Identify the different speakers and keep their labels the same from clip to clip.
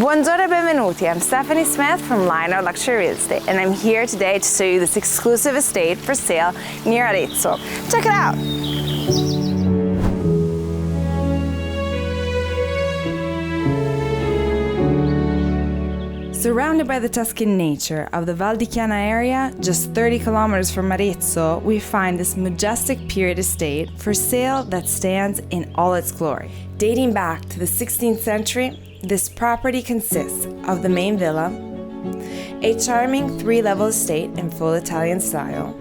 Speaker 1: Buongiorno e benvenuti. I'm Stefanie Smith from Lionard Luxury Real Estate, and I'm here today to show you this exclusive estate for sale near Arezzo. Check it out. Surrounded by the Tuscan nature of the Valdichiana area, just 30 kilometers from Arezzo, we find this majestic period estate for sale that stands in all its glory. Dating back to the 16th century, this property consists of the main villa, a charming 3-level estate in full Italian style,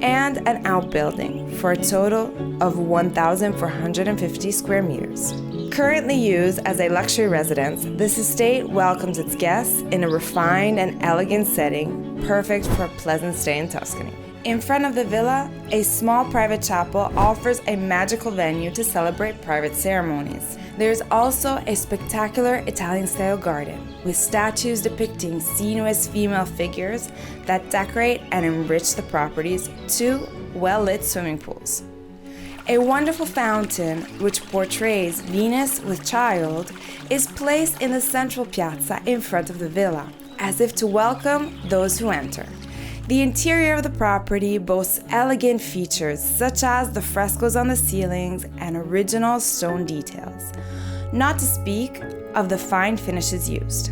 Speaker 1: and an outbuilding for a total of 1,450 square meters. Currently used as a luxury residence, this estate welcomes its guests in a refined and elegant setting, perfect for a pleasant stay in Tuscany. In front of the villa, a small private chapel offers a magical venue to celebrate private ceremonies. There is also a spectacular Italian-style garden with statues depicting sinuous female figures that decorate and enrich the property's 2 well-lit swimming pools. A wonderful fountain, which portrays Venus with child, is placed in the central piazza in front of the villa, as if to welcome those who enter. The interior of the property boasts elegant features such as the frescoes on the ceilings and original stone details, not to speak of the fine finishes used.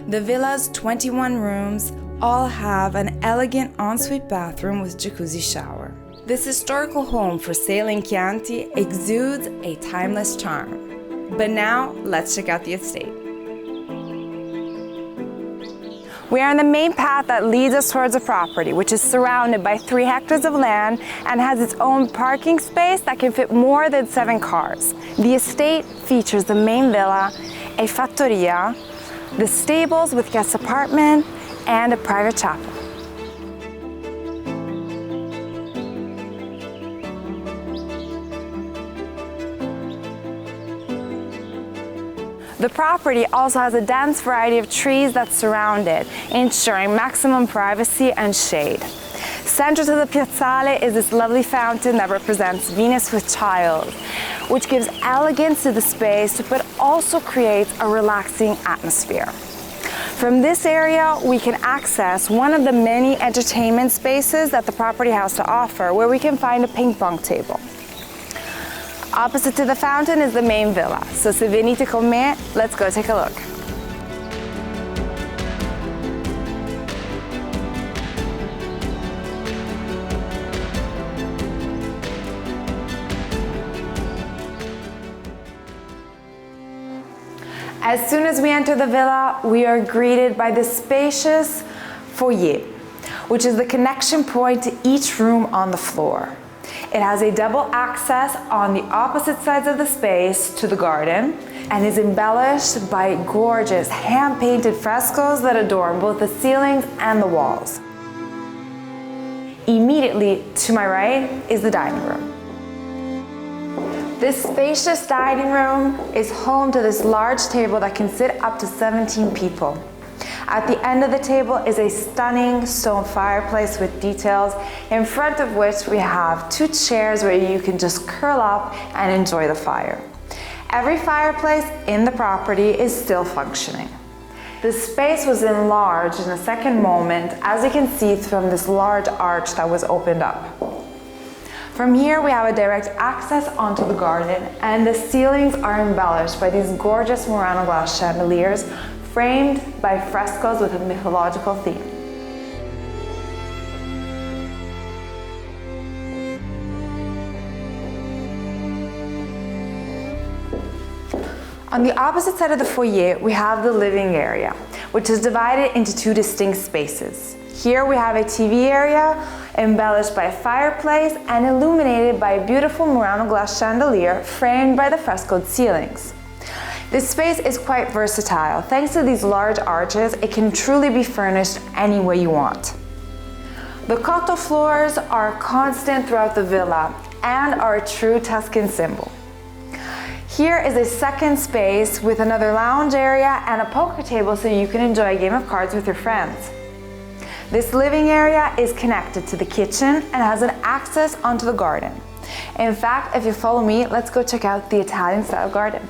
Speaker 1: The villa's 21 rooms all have an elegant ensuite bathroom with jacuzzi shower. This historical home for sale in Chianti exudes a timeless charm. But now, let's check out the estate. We are on the main path that leads us towards the property, which is surrounded by 3 hectares of land and has its own parking space that can fit more than 7 cars. The estate features the main villa, a fattoria, the stables with guest apartment, and a private chapel. The property also has a dense variety of trees that surround it, ensuring maximum privacy and shade. Central to the Piazzale is this lovely fountain that represents Venus with child, which gives elegance to the space but also creates a relaxing atmosphere. From this area, we can access one of the many entertainment spaces that the property has to offer, where we can find a ping pong table. Opposite to the fountain is the main villa, so se venite con me, let's go take a look. As soon as we enter the villa, we are greeted by the spacious foyer, which is the connection point to each room on the floor. It has a double access on the opposite sides of the space to the garden and is embellished by gorgeous hand-painted frescoes that adorn both the ceilings and the walls. Immediately to my right is the dining room. This spacious dining room is home to this large table that can sit up to 17 people. At the end of the table is a stunning stone fireplace with details, in front of which we have 2 chairs where you can just curl up and enjoy the fire. Every fireplace in the property is still functioning. The space was enlarged in a second moment, as you can see from this large arch that was opened up. From here we have a direct access onto the garden, and the ceilings are embellished by these gorgeous Murano glass chandeliers framed by frescoes with a mythological theme. On the opposite side of the foyer, we have the living area, which is divided into 2 distinct spaces. Here we have a TV area embellished by a fireplace and illuminated by a beautiful Murano glass chandelier framed by the frescoed ceilings. This space is quite versatile. Thanks to these large arches, it can truly be furnished any way you want. The cotto floors are constant throughout the villa and are a true Tuscan symbol. Here is a second space with another lounge area and a poker table so you can enjoy a game of cards with your friends. This living area is connected to the kitchen and has an access onto the garden. In fact, if you follow me, let's go check out the Italian-style garden.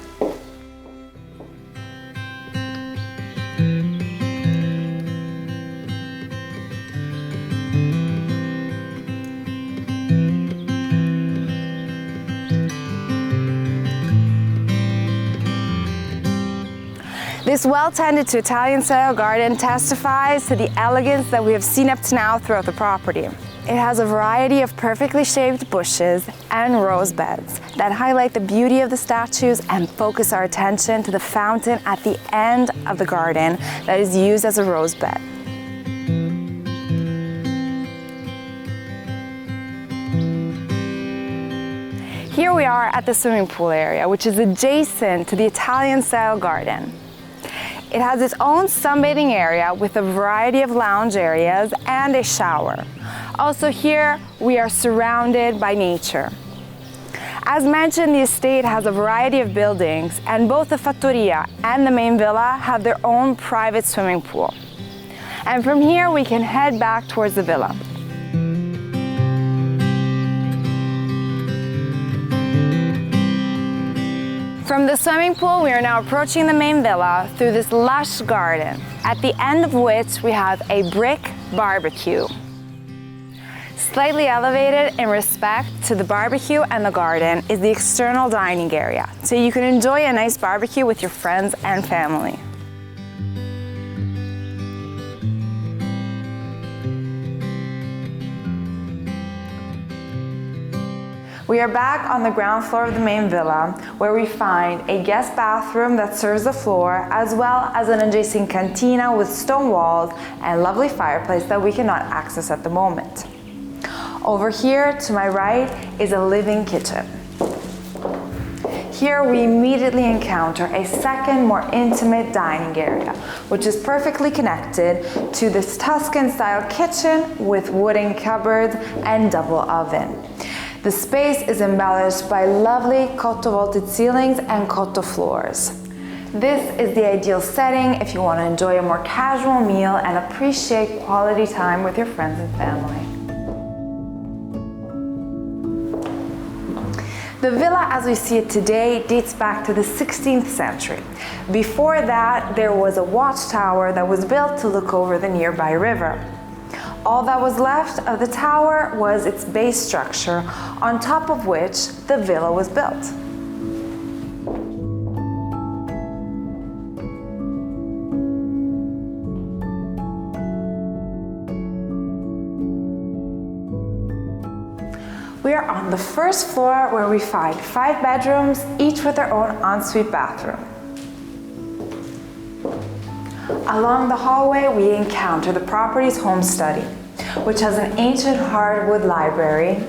Speaker 1: This well-tended to Italian-style garden testifies to the elegance that we have seen up to now throughout the property. It has a variety of perfectly shaped bushes and rose beds that highlight the beauty of the statues and focus our attention to the fountain at the end of the garden that is used as a rose bed. Here we are at the swimming pool area, which is adjacent to the Italian-style garden. It has its own sunbathing area with a variety of lounge areas and a shower. Also here, we are surrounded by nature. As mentioned, the estate has a variety of buildings, and both the fattoria and the main villa have their own private swimming pool. And from here, we can head back towards the villa. From the swimming pool, we are now approaching the main villa through this lush garden, at the end of which we have a brick barbecue. Slightly elevated in respect to the barbecue and the garden is the external dining area, so you can enjoy a nice barbecue with your friends and family. We are back on the ground floor of the main villa, where we find a guest bathroom that serves the floor, as well as an adjacent cantina with stone walls and lovely fireplace that we cannot access at the moment. Over here to my right is a living kitchen. Here we immediately encounter a second, more intimate dining area, which is perfectly connected to this Tuscan style kitchen with wooden cupboards and double oven. The space is embellished by lovely cotto vaulted ceilings and cotto floors. This is the ideal setting if you want to enjoy a more casual meal and appreciate quality time with your friends and family. The villa as we see it today dates back to the 16th century. Before that, there was a watchtower that was built to look over the nearby river. All that was left of the tower was its base structure, on top of which the villa was built. We are on the first floor, where we find 5 bedrooms, each with their own ensuite bathroom. Along the hallway, we encounter the property's home study, which has an ancient hardwood library,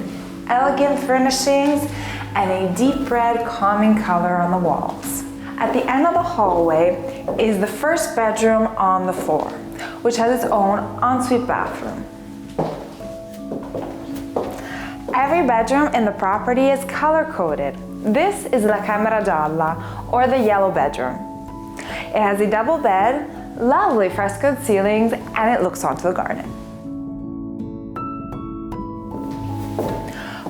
Speaker 1: elegant furnishings, and a deep red calming color on the walls. At the end of the hallway is the first bedroom on the floor, which has its own ensuite bathroom. Every bedroom in the property is color-coded. This is la camera gialla, or the yellow bedroom. It has a double bed, lovely frescoed ceilings, and it looks onto the garden.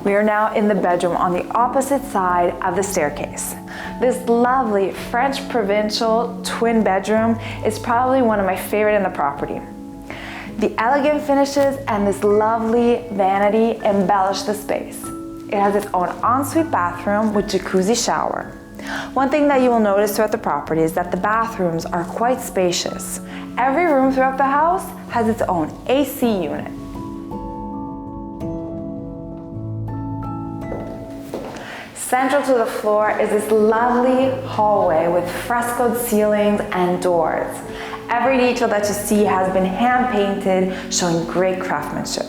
Speaker 1: We are now in the bedroom on the opposite side of the staircase. This lovely French provincial twin bedroom is probably one of my favorite in the property. The elegant finishes and this lovely vanity embellish the space. It has its own ensuite bathroom with jacuzzi shower. One thing that you will notice throughout the property is that the bathrooms are quite spacious. Every room throughout the house has its own AC unit. Central to the floor is this lovely hallway with frescoed ceilings and doors. Every detail that you see has been hand-painted, showing great craftsmanship.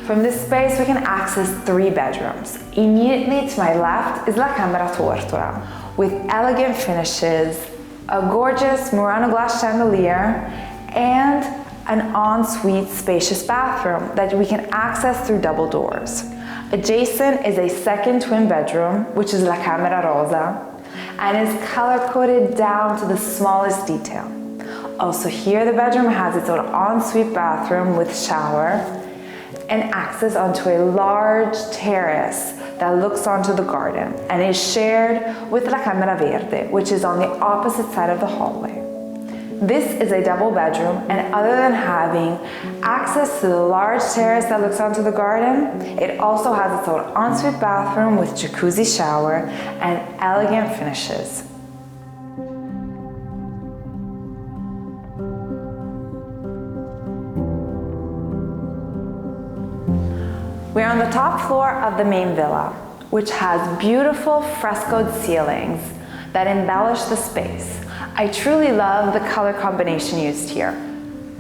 Speaker 1: From this space, we can access 3 bedrooms. Immediately to my left is la camera tortola, with elegant finishes, a gorgeous Murano glass chandelier, and an ensuite spacious bathroom that we can access through double doors. Adjacent is a second twin bedroom, which is la camera rosa, and is color-coded down to the smallest detail. Also here, the bedroom has its own ensuite bathroom with shower and access onto a large terrace that looks onto the garden and is shared with la camera verde, which is on the opposite side of the hallway. This is a double bedroom, and other than having access to the large terrace that looks onto the garden, it also has its own ensuite bathroom with jacuzzi shower and elegant finishes. We are on the top floor of the main villa, which has beautiful frescoed ceilings that embellish the space. I truly love the color combination used here.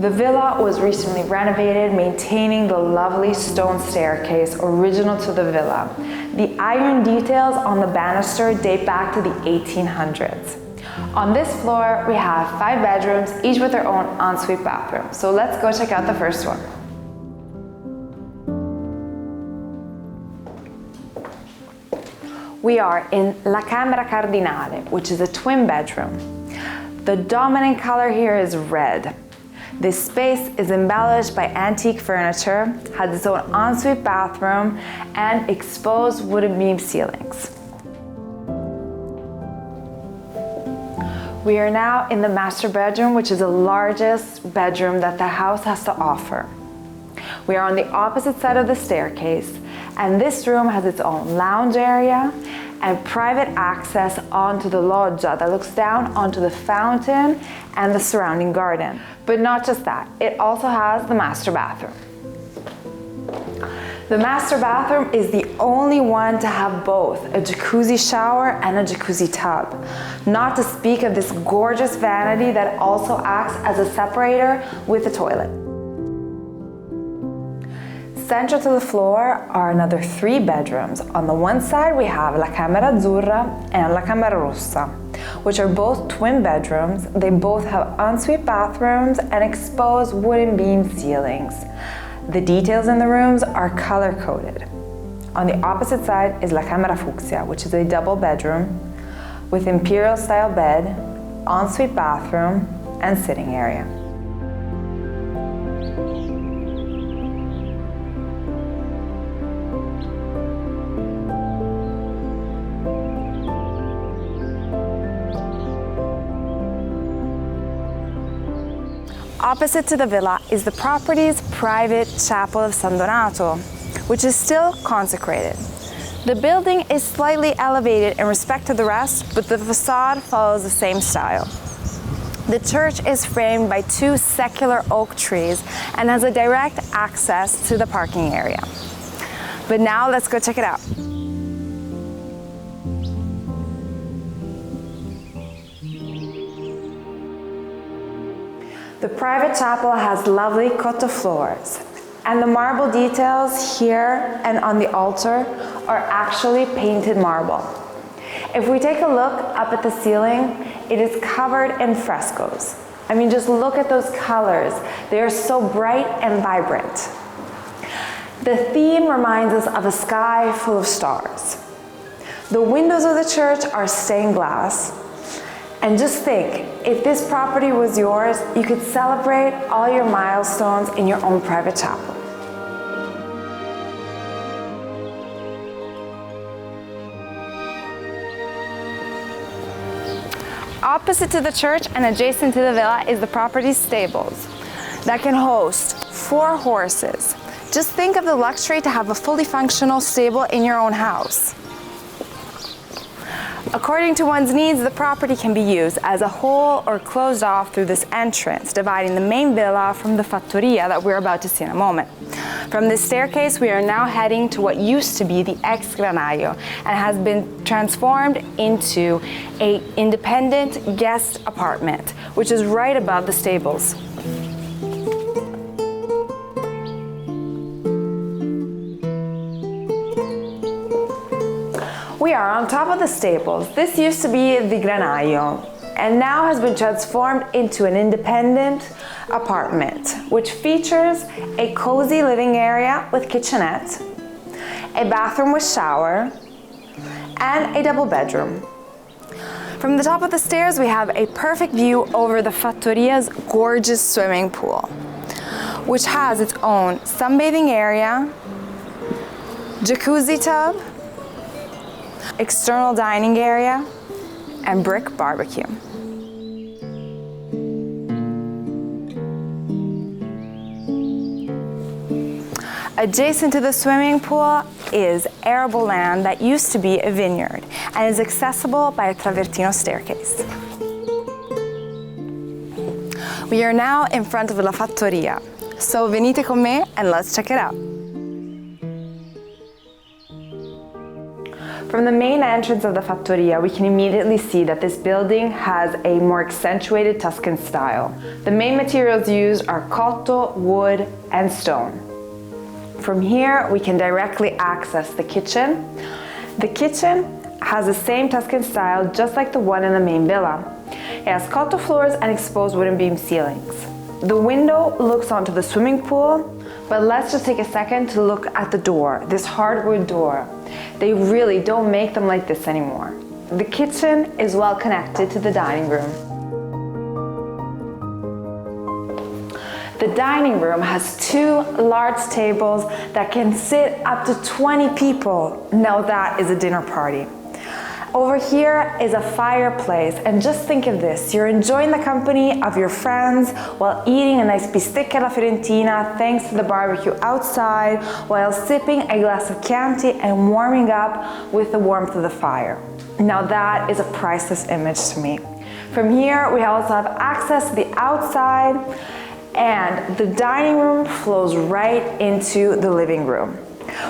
Speaker 1: The villa was recently renovated, maintaining the lovely stone staircase original to the villa. The iron details on the banister date back to the 1800s. On this floor, we have 5 bedrooms, each with their own ensuite bathroom. So let's go check out the first one. We are in La Camera Cardinale, which is a twin bedroom. The dominant color here is red. This space is embellished by antique furniture, has its own ensuite bathroom, and exposed wooden beam ceilings. We are now in the master bedroom, which is the largest bedroom that the house has to offer. We are on the opposite side of the staircase, and this room has its own lounge area and private access onto the loggia that looks down onto the fountain and the surrounding garden. But not just that, it also has the master bathroom. The master bathroom is the only one to have both a jacuzzi shower and a jacuzzi tub. Not to speak of this gorgeous vanity that also acts as a separator with a toilet. Central to the floor are another 3 bedrooms. On the one side we have La Camera Azzurra and La Camera Rossa, which are both twin bedrooms. They both have ensuite bathrooms and exposed wooden beam ceilings. The details in the rooms are color-coded. On the opposite side is La Camera Fucsia, which is a double bedroom with imperial-style bed, ensuite bathroom, and sitting area. Opposite to the villa is the property's private chapel of San Donato, which is still consecrated. The building is slightly elevated in respect to the rest, but the facade follows the same style. The church is framed by 2 secular oak trees and has a direct access to the parking area. But now let's go check it out. The private chapel has lovely cotto floors, and the marble details here and on the altar are actually painted marble. If we take a look up at the ceiling, it is covered in frescoes. I mean, just look at those colors. They are so bright and vibrant. The theme reminds us of a sky full of stars. The windows of the church are stained glass. And just think, if this property was yours, you could celebrate all your milestones in your own private chapel. Opposite to the church and adjacent to the villa is the property's stables that can host 4 horses. Just think of the luxury to have a fully functional stable in your own house. According to one's needs, the property can be used as a whole or closed off through this entrance, dividing the main villa from the fattoria that we're about to see in a moment. From this staircase, we are now heading to what used to be the ex granaio and has been transformed into an independent guest apartment, which is right above the stables. We are on top of the stables. This used to be the granaio and now has been transformed into an independent apartment, which features a cozy living area with kitchenette, a bathroom with shower, and a double bedroom. From the top of the stairs, we have a perfect view over the fattoria's gorgeous swimming pool, which has its own sunbathing area, jacuzzi tub, external dining area, and brick barbecue. Adjacent to the swimming pool is arable land that used to be a vineyard and is accessible by a travertino staircase. We are now in front of La Fattoria, so venite con me and let's check it out. From the main entrance of the fattoria, we can immediately see that this building has a more accentuated Tuscan style. The main materials used are cotto, wood, and stone. From here, we can directly access the kitchen. The kitchen has the same Tuscan style, just like the one in the main villa. It has cotto floors and exposed wooden beam ceilings. The window looks onto the swimming pool, but let's just take a second to look at the door, this hardwood door. They really don't make them like this anymore. The kitchen is well connected to the dining room. The dining room has 2 large tables that can sit up to 20 people. Now that is a dinner party. Over here is a fireplace, and just think of this. You're enjoying the company of your friends while eating a nice bistecca alla fiorentina thanks to the barbecue outside, while sipping a glass of Chianti and warming up with the warmth of the fire. Now that is a priceless image to me. From here, we also have access to the outside, and the dining room flows right into the living room,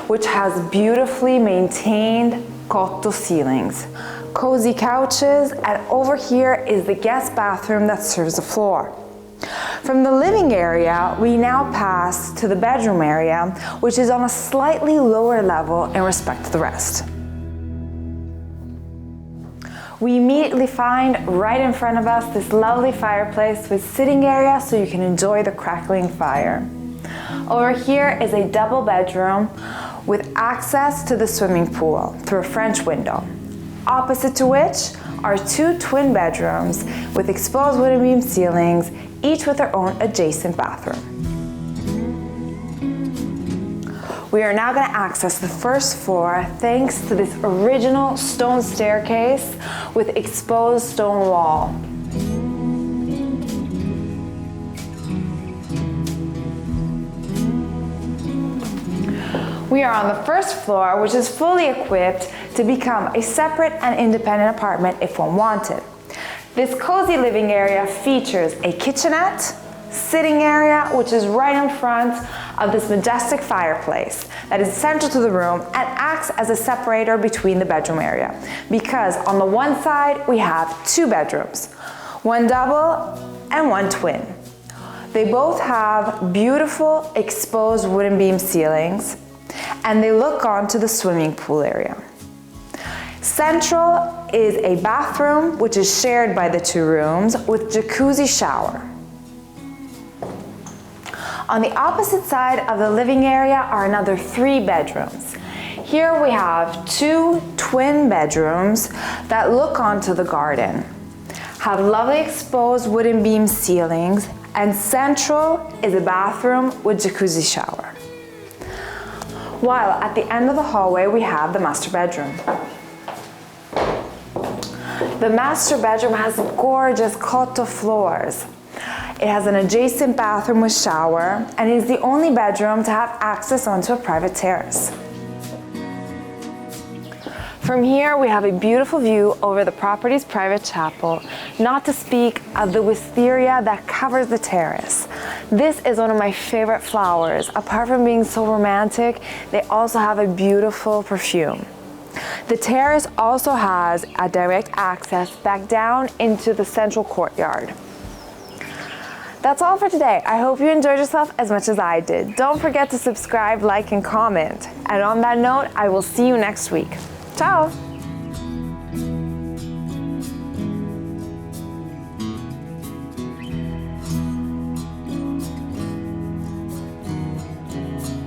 Speaker 1: which has beautifully maintained cotto ceilings, cozy couches, and over here is the guest bathroom that serves the floor. From the living area, we now pass to the bedroom area, which is on a slightly lower level in respect to the rest. We immediately find right in front of us this lovely fireplace with sitting area so you can enjoy the crackling fire. Over here is a double bedroom with access to the swimming pool through a French window, opposite to which are 2 twin bedrooms with exposed wooden beam ceilings, each with their own adjacent bathroom. We are now going to access the first floor thanks to this original stone staircase with exposed stone wall. We are on the first floor, which is fully equipped to become a separate and independent apartment if one wanted. This cozy living area features a kitchenette, sitting area, which is right in front of this majestic fireplace that is central to the room and acts as a separator between the bedroom area, because on the one side we have 2 bedrooms, 1 double and 1 twin. They both have beautiful exposed wooden beam ceilings, and they look onto the swimming pool area. Central is a bathroom which is shared by the 2 rooms with jacuzzi shower. On the opposite side of the living area are another 3 bedrooms. Here we have 2 twin bedrooms that look onto the garden, have lovely exposed wooden beam ceilings, and central is a bathroom with jacuzzi shower. While at the end of the hallway we have the master bedroom. The master bedroom has gorgeous cotto floors. It has an adjacent bathroom with shower and is the only bedroom to have access onto a private terrace. From here we have a beautiful view over the property's private chapel, not to speak of the wisteria that covers the terrace. This is one of my favorite flowers. Apart from being so romantic, they also have a beautiful perfume. The terrace also has a direct access back down into the central courtyard. That's all for today. I hope you enjoyed yourself as much as I did. Don't forget to subscribe, like, and comment. And on that note, I will see you next week. Ciao!